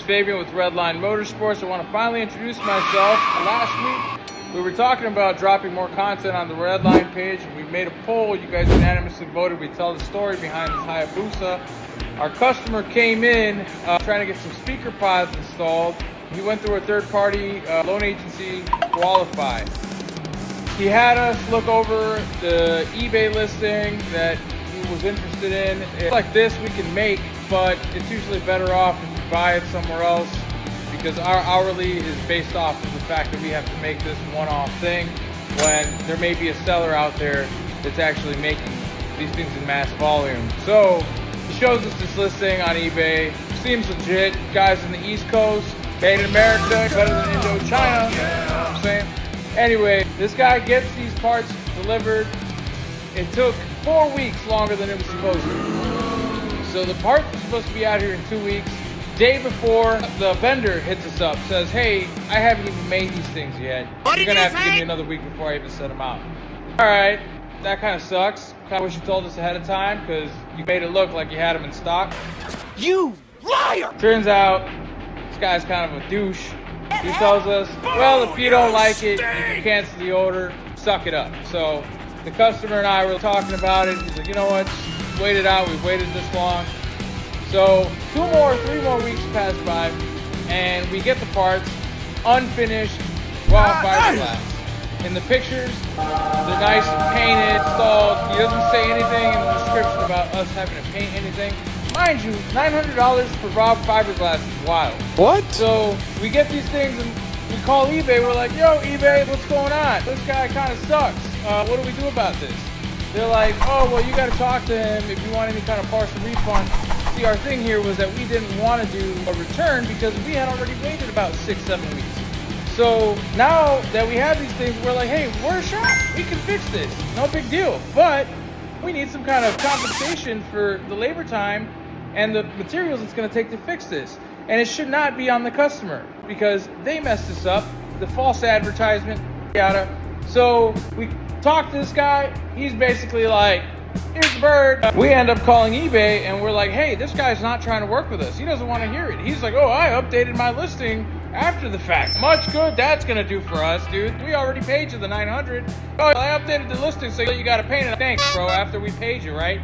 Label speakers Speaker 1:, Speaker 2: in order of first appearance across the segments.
Speaker 1: Fabian with Redline Motorsports. I want to finally introduce myself. Last week, we were talking about dropping more content on the Redline page. We made a poll. You guys unanimously voted. We tell the story behind this Hayabusa. Our customer came in trying to get some speaker pods installed. He went through a third-party loan agency qualify. He had us look over the eBay listing that he was interested in. It's like this we can make, but it's usually better off if you buy it somewhere else because our hourly is based off of the fact that we have to make this one-off thing when there may be a seller out there that's actually making these things in mass volume. So he shows us this listing on eBay. Seems legit. Guys in the East Coast, made in America, better than Indochina. You know what I'm saying? Anyway, this guy gets these parts delivered. It took 4 weeks longer than it was supposed to. So the parts were supposed to be out here in 2 weeks. Day before, the vendor hits us up, says, hey, I haven't even made these things yet. You're gonna have to give me another week before I even set them out. All right, that kind of sucks. Kind of wish you told us ahead of time because you made it look like you had them in stock.
Speaker 2: You liar!
Speaker 1: Turns out, this guy's kind of a douche. He tells us, well, if you don't like it, you can cancel the order, suck it up. So the customer and I were talking about it. He's like, you know what, just wait it out. We've waited this long. So 3 more weeks pass by, and we get the parts, unfinished, raw fiberglass. In the pictures, they're nice and painted, installed. He doesn't say anything in the description about us having to paint anything. Mind you, $900 for raw fiberglass is wild.
Speaker 2: What?
Speaker 1: So we get these things and we call eBay. We're like, yo, eBay, what's going on? This guy kind of sucks. What do we do about this? They're like, oh, well, you got to talk to him if you want any kind of partial refund. See, our thing here was that we didn't want to do a return because we had already waited about 6-7 weeks. So now that we have these things, we're like, hey, we're a shop. We can fix this. No big deal. But we need some kind of compensation for the labor time and the materials it's going to take to fix this. And it should not be on the customer because they messed this up, the false advertisement, yada. So we talked to this guy. He's basically like, here's the bird. We end up calling eBay and we're like, hey, this guy's not trying to work with us. He doesn't want to hear it. He's like, oh, I updated my listing after the fact. Much good that's going to do for us, dude. We already paid you the $900. Oh, I updated the listing so you got to paint it. Thanks, bro, after we paid you, right?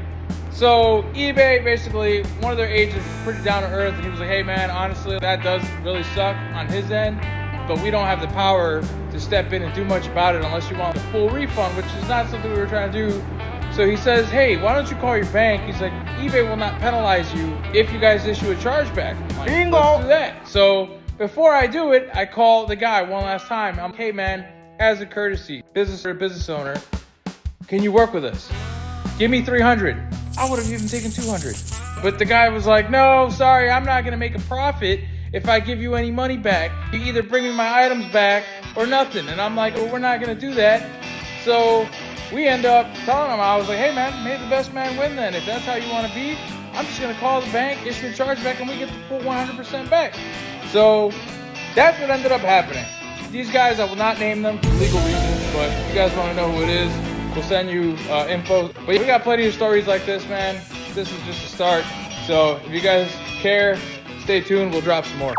Speaker 1: So eBay, basically, one of their agents was pretty down to earth, and he was like, hey man, honestly, that does really suck on his end, but we don't have the power to step in and do much about it unless you want a full refund, which is not something we were trying to do. So he says, hey, why don't you call your bank? He's like, eBay will not penalize you if you guys issue a chargeback. Like, let's do that. So before I do it, I call the guy one last time. I'm, hey man, as a courtesy, business owner, can you work with us? Give me 300. I would have even taken 200. But the guy was like, no, sorry, I'm not going to make a profit if I give you any money back. You either bring me my items back or nothing. And I'm like, well, we're not going to do that. So we end up telling him, I was like, hey man, may the best man win then. If that's how you want to be, I'm just going to call the bank, issue a chargeback, and we get the full 100% back. So that's what ended up happening. These guys, I will not name them for legal reasons, but if you guys want to know who it is, we'll send you info. But we got plenty of stories like this, man. This is just a start. So if you guys care, stay tuned. We'll drop some more.